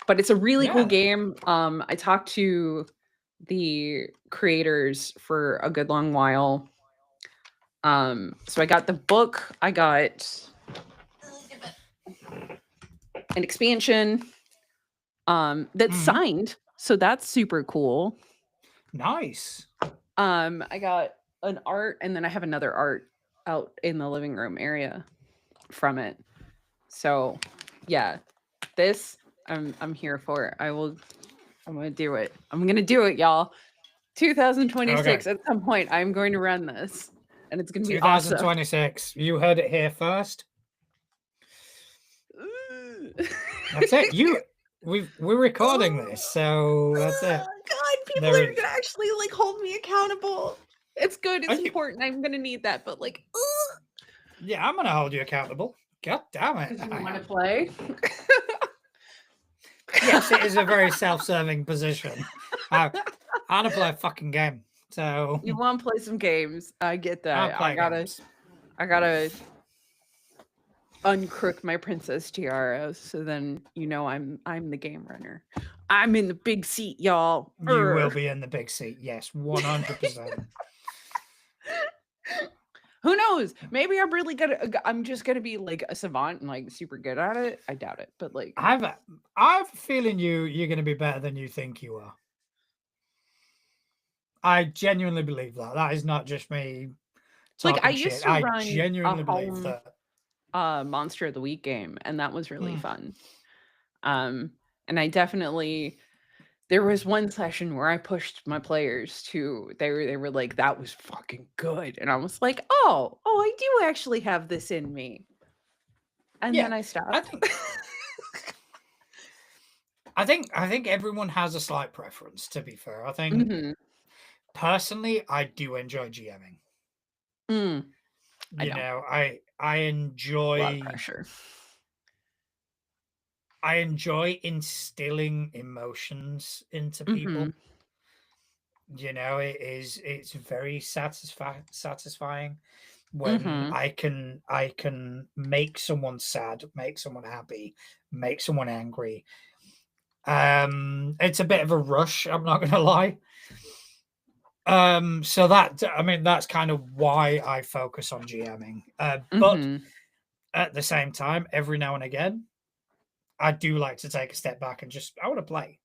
But it's a really cool game. I talked to the creators for a good long while. So I got the book. I got an expansion that's signed. So that's super cool. Nice. I got an art, and then I have another art out in the living room area from it. So, yeah, this I'm here for. I'm gonna do it. I'm gonna do it, y'all. 2026. At some point, I'm going to run this, and it's gonna be awesome. 2026. You heard it here first. That's it. We're recording this, so that's it. God, people are gonna actually like hold me accountable. It's good. It's important. I'm gonna need that, but like, yeah, I'm gonna hold you accountable. God damn it! You want to play? Yes, it is a very self-serving position. I want to play a fucking game. So you want to play some games? I get that. I gotta uncrook my princess tiara, so then I'm the game runner. I'm in the big seat, y'all. You will be in the big seat. Yes, 100%. Who knows? Maybe I'm just gonna be like a savant and like super good at it. I doubt it, but like I've a feeling you're gonna be better than you think you are. I genuinely believe that. That is not just me. Like I used to run I genuinely believe that. Monster of the Week game, and that was really fun. And I definitely there was one session where I pushed my players to they were like, that was fucking good. And I was like, oh, I do actually have this in me. And then I stopped. I think everyone has a slight preference, to be fair. I think personally, I do enjoy GMing. I enjoy a lot of pressure. I enjoy instilling emotions into people. It's very satisfying when I can make someone sad, make someone happy, make someone angry. It's a bit of a rush, I'm not gonna lie. So that's kind of why I focus on GMing. But at the same time, every now and again, I do like to take a step back and just I want to play.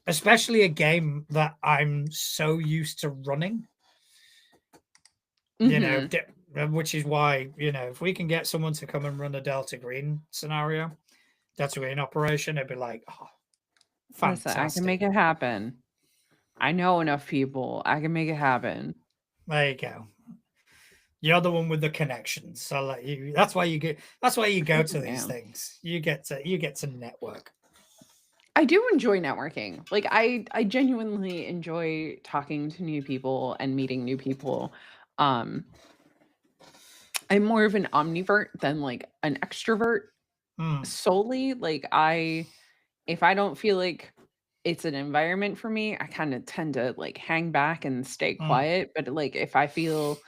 Especially a game that I'm so used to running. Which is why, if we can get someone to come and run a Delta Green scenario, Delta Green operation, it'd be like, oh, fantastic. Listen, I can make it happen. I know enough people. I can make it happen. There you go. You're the one with the connections. I'll let you. That's why you go to these things. You get to network. I do enjoy networking. Like I genuinely enjoy talking to new people and meeting new people. I'm more of an omnivert than like an extrovert solely. Like if I don't feel like it's an environment for me, I kind of tend to like hang back and stay quiet. But like if I feel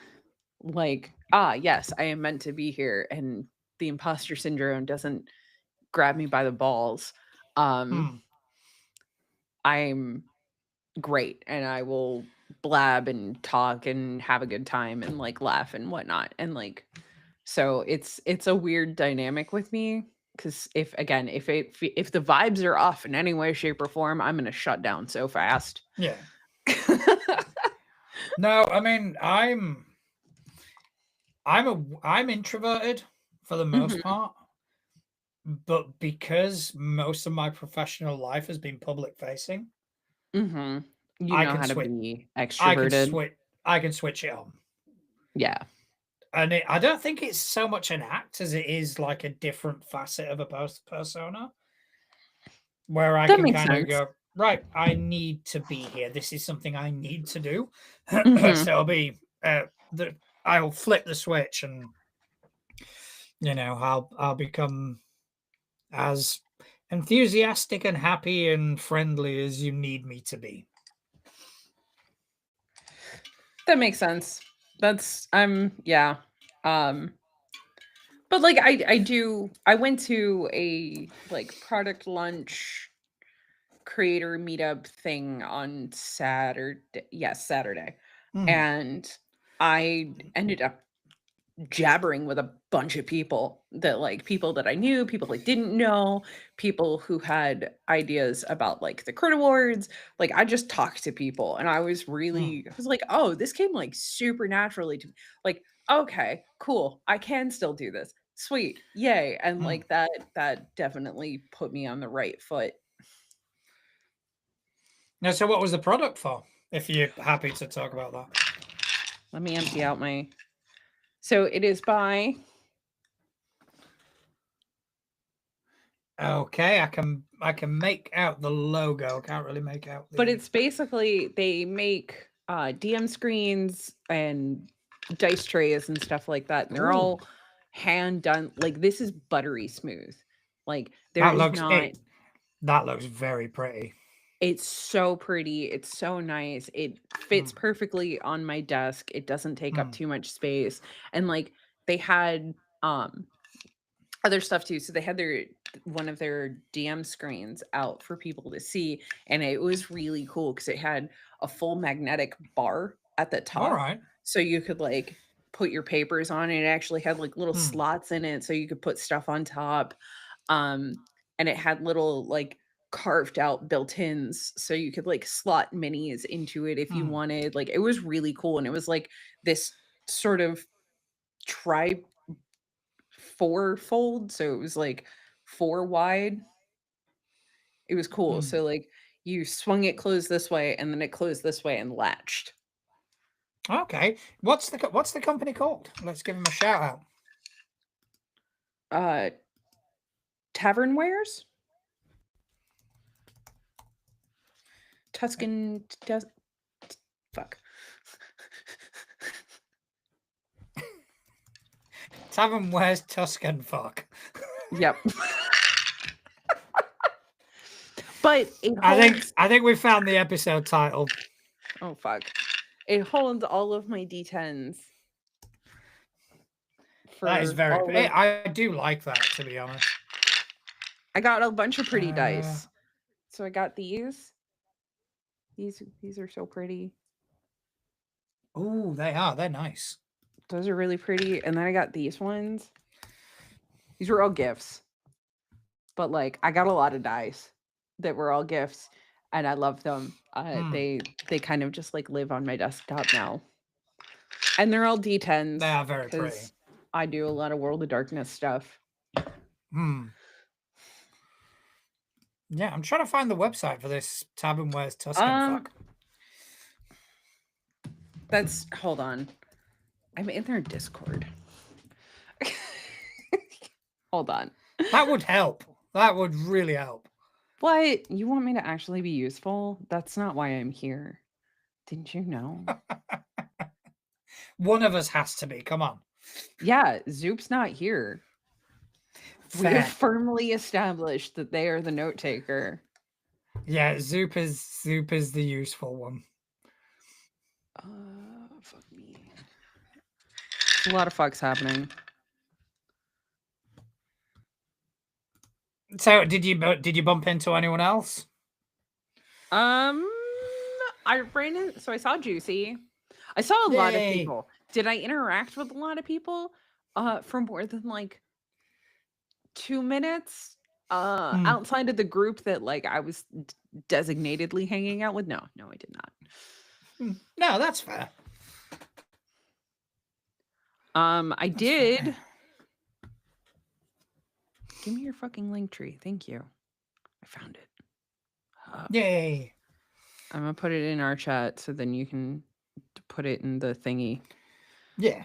like, yes, I am meant to be here and the imposter syndrome doesn't grab me by the balls, I'm great and I will blab and talk and have a good time and like laugh and whatnot. And like, so it's a weird dynamic with me because if the vibes are off in any way, shape, or form, I'm gonna shut down so fast. Yeah. No, I mean I'm introverted for the most part, but because most of my professional life has been public facing, you know how to be extroverted. I can switch it on. Yeah. And I don't think it's so much an act as it is like a different facet of a persona where I can kind of go, right, I need to be here. This is something I need to do. So it'll be I'll flip the switch and I'll become as enthusiastic and happy and friendly as you need me to be. That makes sense. That's yeah. But like I went to a like product lunch creator meetup thing on Saturday. Yes, Saturday. And I ended up jabbering with a bunch of people that people that I knew, people I didn't know, people who had ideas about the crit awards. I just talked to people and I was like, oh, this came super naturally to me. Okay, cool. I can still do this. Sweet. Yay. And that definitely put me on the right foot. Now, so what was the product for? If you're happy to talk about that. Let me empty out my. So it is by. Okay, I can make out the logo. Can't really make out. But it's basically they make DM screens and dice trays and stuff like that, and they're all hand done. This is buttery smooth. There is not. That looks very pretty. It's so pretty. It's so nice. It fits perfectly on my desk. It doesn't take up too much space. And they had other stuff too. So they had one of their DM screens out for people to see, and it was really cool because it had a full magnetic bar at the top. All right. So you could put your papers on it. It actually had little slots in it so you could put stuff on top. And it had little carved out built-ins so you could slot minis into it if you wanted. It was really cool, and it was this sort of four-fold, so it was 4 wide. It was cool. So you swung it closed this way and then it closed this way and latched. Okay. What's the company called? Let's give them a shout out. Tavern Wares? Tuscan fuck. Tavern Wares Tuscan fuck. Yep. But I think we found the episode title. Oh fuck. It holds all of my D10s. That is very pretty. I do like that, to be honest. I got a bunch of pretty dice. So I got these. These are so pretty. Oh, they are. They're nice. Those are really pretty. And then I got these ones. These were all gifts. But I got a lot of dice that were all gifts, and I love them. They kind of just live on my desktop now. And they're all D10s. They are very pretty. I do a lot of World of Darkness stuff. Yeah, I'm trying to find the website for this Tavern Wares Tuscan fuck. Hold on. I'm in their Discord. Hold on. That would help. That would really help. What? You want me to actually be useful? That's not why I'm here. Didn't you know? One of us has to be. Come on. Yeah, Zoop's not here. We have firmly established that they are the note taker. Yeah, Zoop is the useful one. Fuck me. There's a lot of fucks happening. So did you bump into anyone else? I saw Juicy. I saw a lot of people. Did I interact with a lot of people for more than 2 minutes outside of the group that I was designatedly hanging out with? No, I did not. No, that's fair. I did. Fair. Give me your fucking link tree. Thank you. I found it. Yay. I'm going to put it in our chat so then you can put it in the thingy. Yeah.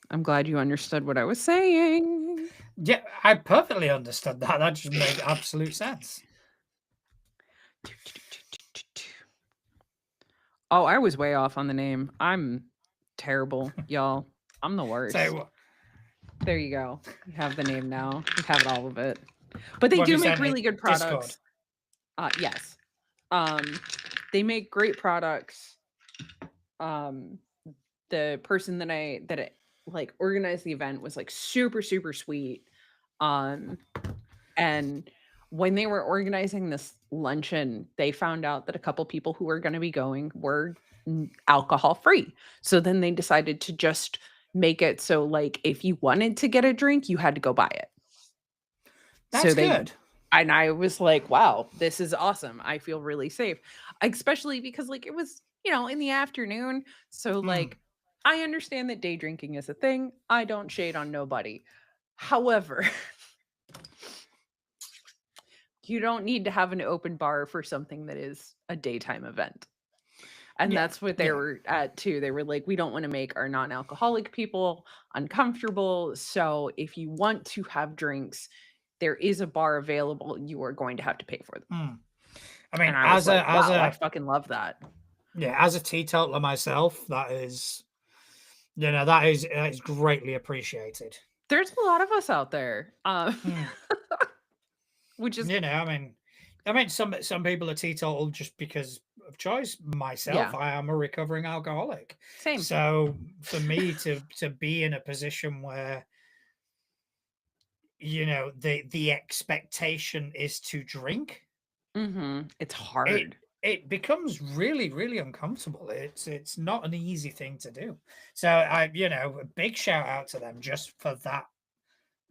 I'm glad you understood what I was saying. Yeah, I perfectly understood that. That just made absolute sense. Oh, I was way off on the name. I'm terrible, y'all. I'm the worst. Say what? There you go. You have the name now. You have all of it. But they do make really good products. Yes. They make great products. The person that organized the event was super, super sweet. And when they were organizing this luncheon, they found out that a couple people who were going to be going were alcohol free. So then they decided to just make it so, like, if you wanted to get a drink, you had to go buy it. That's good. And I was like, wow, this is awesome. I feel really safe, especially because, like, it was, in the afternoon. So, like, I understand that day drinking is a thing. I don't shade on nobody. However, you don't need to have an open bar for something that is a daytime event. And that's what they were at too. They were like, we don't want to make our non-alcoholic people uncomfortable. So if you want to have drinks, there is a bar available. You are going to have to pay for them. I mean, and I was like, wow, I fucking love that. Yeah, as a teetotaler myself, that is, that is greatly appreciated. There's a lot of us out there, which is, I mean, some people are teetotal just because of choice. Myself, I am a recovering alcoholic. Same. So for me to be in a position where, the expectation is to drink, it's hard. It becomes really, really uncomfortable. It's not an easy thing to do. So a big shout out to them just for that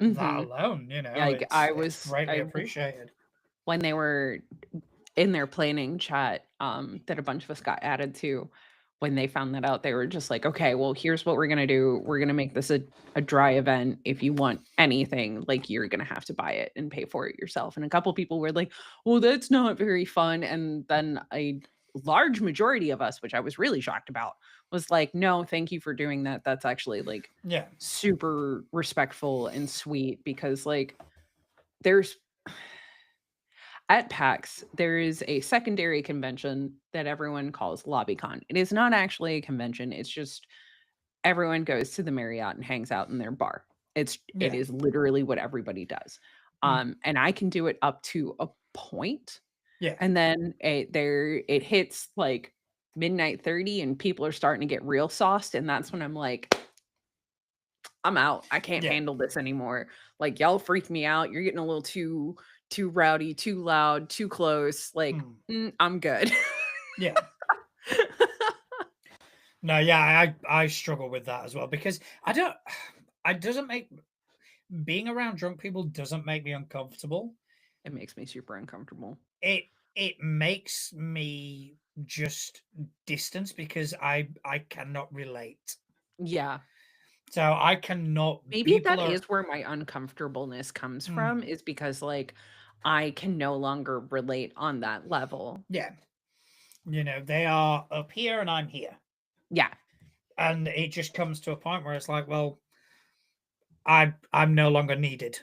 alone. Like, it's greatly appreciated. When they were in their planning chat, that a bunch of us got added to, when they found that out, they were just like, okay, well, here's what we're going to do. We're going to make this a dry event. If you want anything, like, you're going to have to buy it and pay for it yourself. And a couple people were like, well, that's not very fun. And then a large majority of us, which I was really shocked about, was like, no, thank you for doing that. That's actually, like, super respectful and sweet, because, like, there's at PAX, there is a secondary convention that everyone calls LobbyCon. It is not actually a convention. It's just everyone goes to the Marriott and hangs out in their bar. It is literally what everybody does. And I can do it up to a point. Yeah. And then it hits like midnight 30 and people are starting to get real sauced. And that's when I'm like, I'm out. I can't handle this anymore. Like, y'all freak me out. You're getting a little too rowdy, too loud, too close. Like, I'm good. Yeah. No, yeah, I struggle with that as well, because being around drunk people doesn't make me uncomfortable. It makes me super uncomfortable. It makes me just distance, because I cannot relate. Yeah. So I cannot. Maybe that is where my uncomfortableness comes from, is because, like, I can no longer relate on that level. Yeah. They are up here and I'm here. Yeah. And it just comes to a point where it's like, well, I'm no longer needed.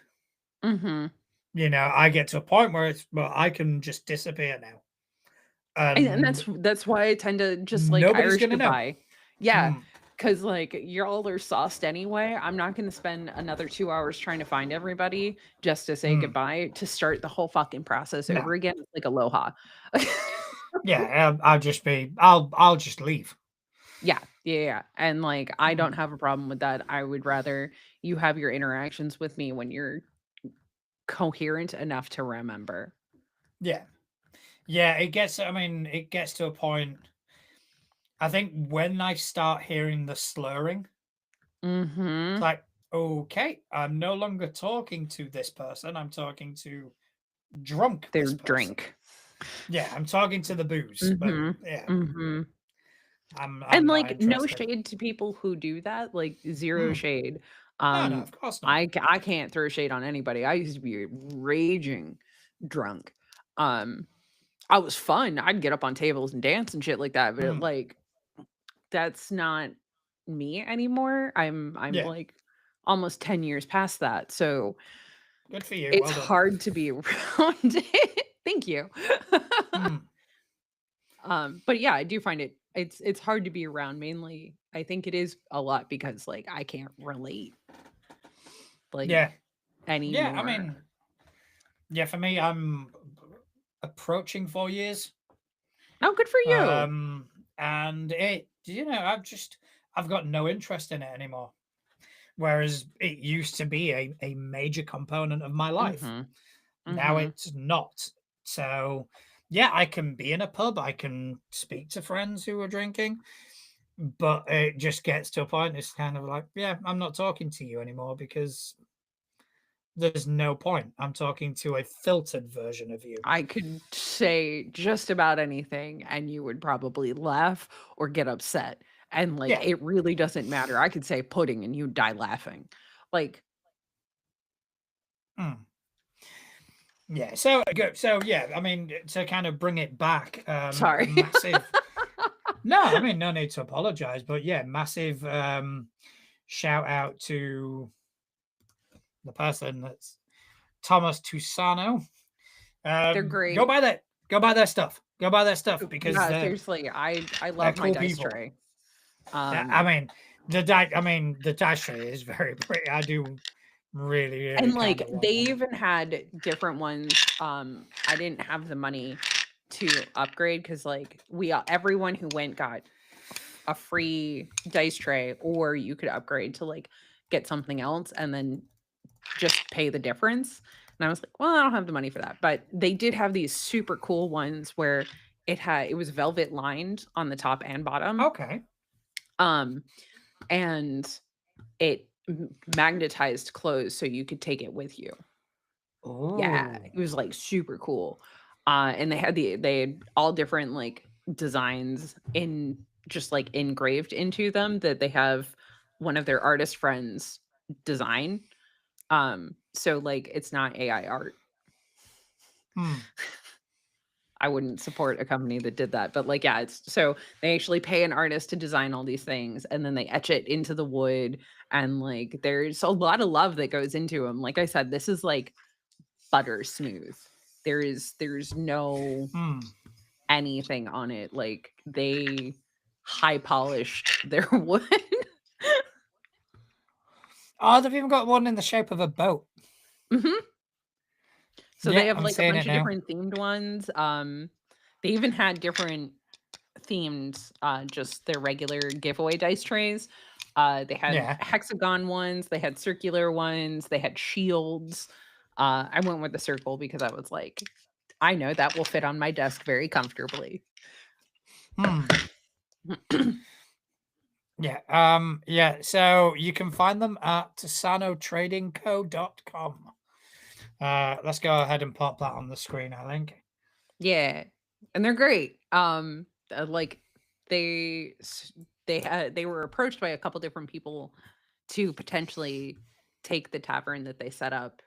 I get to a point where I can just disappear now. And that's why I tend to just, like, Irish goodbye. Yeah. Because, like, y'all are sauced anyway. I'm not going to spend another 2 hours trying to find everybody just to say goodbye, to start the whole fucking process over again. It's like aloha. Yeah, I'll just leave. Yeah. And, like, I don't have a problem with that. I would rather you have your interactions with me when you're coherent enough to remember. Yeah. It gets to a point. I think when I start hearing the slurring, it's like, okay, I'm no longer talking to this person. I'm talking to drunk. Their drink. Yeah, I'm talking to the booze. But yeah. I'm and, like, no shade to people who do that. Like, zero shade. No, of course not. I can't throw shade on anybody. I used to be raging drunk. I was fun. I'd get up on tables and dance and shit like that, but like, that's not me anymore. I'm like almost 10 years past that. So good for you. It's hard to be around it. Thank you. But yeah, I do find it's hard to be around. Mainly, I think it is a lot because, like, I can't relate. Like, anymore. Yeah, for me, I'm approaching 4 years. Oh, good for you. And I've got no interest in it anymore. Whereas it used to be a major component of my life. Now it's not. So yeah, I can be in a pub, I can speak to friends who are drinking, but it just gets to a point. It's kind of like, yeah, I'm not talking to you anymore because there's no point. I'm talking to a filtered version of you. I could say just about anything and you would probably laugh or get upset. And like, Yeah. it really doesn't matter. I could say pudding and you'd die laughing. Like, yeah. So yeah. I mean, to kind of bring it back, sorry. a massive. No, I mean, no need to apologize, but yeah, massive shout out to the person that's Thomas Tusano. They're great. Go buy that. Go buy their stuff. Go buy their stuff because seriously, I love my cool dice people. tray. I mean, the dice tray is very pretty. I do really and like they them. even had different ones. I didn't have the money to upgrade because like everyone who went got a free dice tray, or you could upgrade to like get something else and then just pay the difference. And I was like, well, I don't have the money for that. But they did have these super cool ones where it was velvet lined on the top and bottom. Okay. And it magnetized closed so you could take it with you. Oh. Yeah, it was like super cool. And they had all different like designs in just like engraved into them that they have one of their artist friends design. So like it's not AI art. I wouldn't support a company that did that, but like, yeah, so they actually pay an artist to design all these things and then they etch it into the wood. And like, there's a lot of love that goes into them. Like I said, this is like butter smooth. There's no anything on it. Like they high polished their wood. Oh, they've even got one in the shape of a boat. So they have like a bunch of different themed ones. They even had different themed, just their regular giveaway dice trays. They had hexagon ones, they had circular ones, they had shields. I went with the circle because I was like, I know that will fit on my desk very comfortably. Yeah. So you can find them at sanotradingco.com. Let's go ahead and pop that on the screen, I think. Yeah. And they're great. Like they were approached by a couple different people to potentially take the tavern that they set up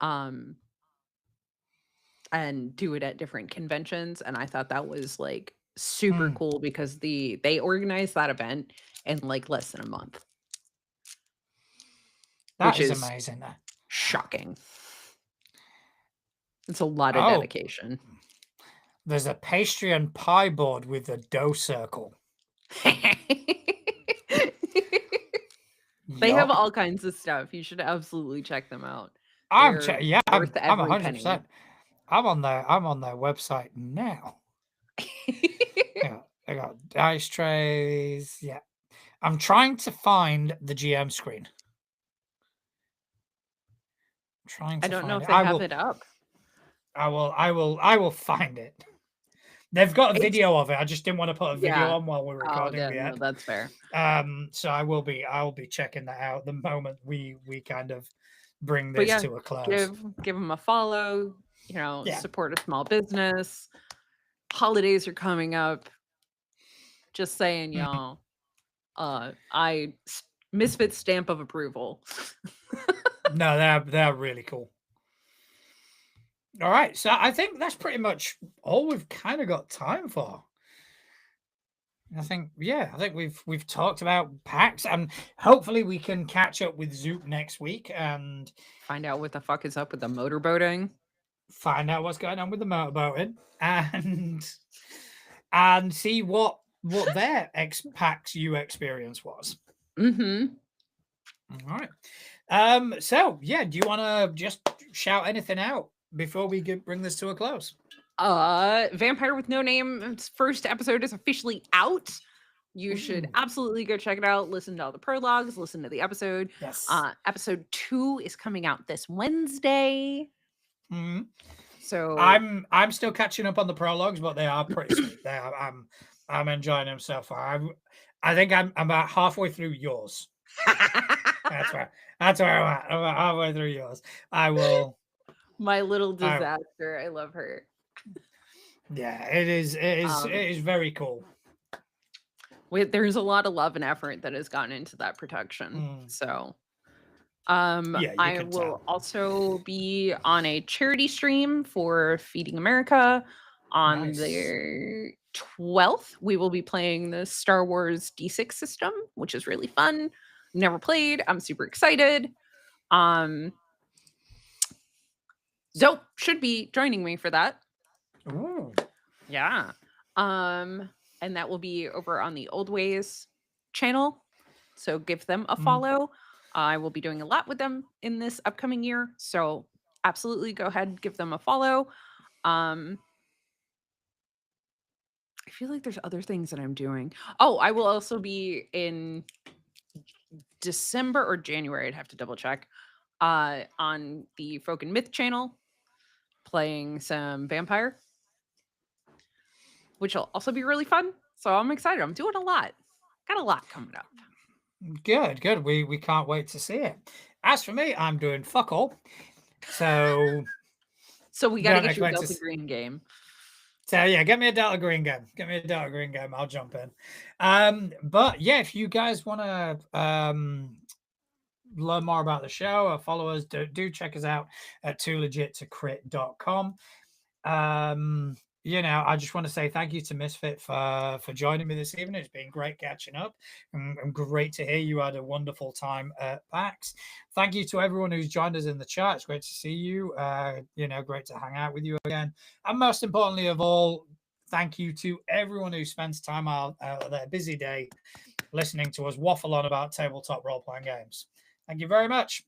and do it at different conventions, and I thought that was like super cool because they organized that event in like less than a month. That is amazing. Shocking. It's a lot of dedication. There's a pastry and pie board with a dough circle. They have all kinds of stuff. You should absolutely check them out. I'm 100%. I'm on their website now. Yeah, I got dice trays. Yeah. I'm trying to find the GM screen. I don't know if they have it up. I will find it. They've got a video of it. I just didn't want to put a video on while we're recording. No, that's fair. So I'll be checking that out the moment we kind of bring this to a close. Give them a follow, support a small business. Holidays are coming up. Just saying, y'all. Misfit stamp of approval. No, they're really cool. All right, so I think that's pretty much all we've kind of got time for. I think we've talked about PAX, and hopefully we can catch up with Zoop next week and find out what the fuck is up with the motorboating. Find out what's going on with the motorboating and see what their Pax-U experience was. All right. So yeah, do you want to just shout anything out before we bring this to a close? Vampire with No Name's first episode is officially out. You should absolutely go check it out. Listen to all the prologues, listen to the episode. Yes. Episode 2 is coming out this Wednesday. So I'm still catching up on the prologues, but they are pretty sweet. I'm enjoying them so far. I think I'm about halfway through yours. That's where I'm at. I'm about halfway through yours. I will. My little disaster. I love her. Yeah, it is very cool. There's a lot of love and effort that has gone into that production. So yeah, I will also be on a charity stream for Feeding America on the 12th. We will be playing the Star Wars D6 system, which is really fun. Never played. I'm super excited. Zope should be joining me for that. Ooh. Yeah. And that will be over on the Old Ways channel. So give them a follow. I will be doing a lot with them in this upcoming year. So absolutely go ahead and give them a follow. I feel like there's other things that I'm doing. Oh, I will also be in December or January. I'd have to double check. On the Folk and Myth channel, playing some vampire, which will also be really fun. So I'm excited. I'm doing a lot. Got a lot coming up. Good. We can't wait to see it. As for me, I'm doing fuck all. So we got to get you a Delta Green game. So yeah, get me a Delta Green game. Get me a Delta Green game. I'll jump in. But yeah, if you guys want to learn more about the show or follow us, do check us out at toolegit2crit.com. You know, I just want to say thank you to Misfit for joining me this evening. It's been great catching up and great to hear you had a wonderful time at PAX. Thank you to everyone who's joined us in the chat. It's great to see you. You know, great to hang out with you again. And most importantly of all, thank you to everyone who spends time out of their busy day listening to us waffle on about tabletop role-playing games. Thank you very much.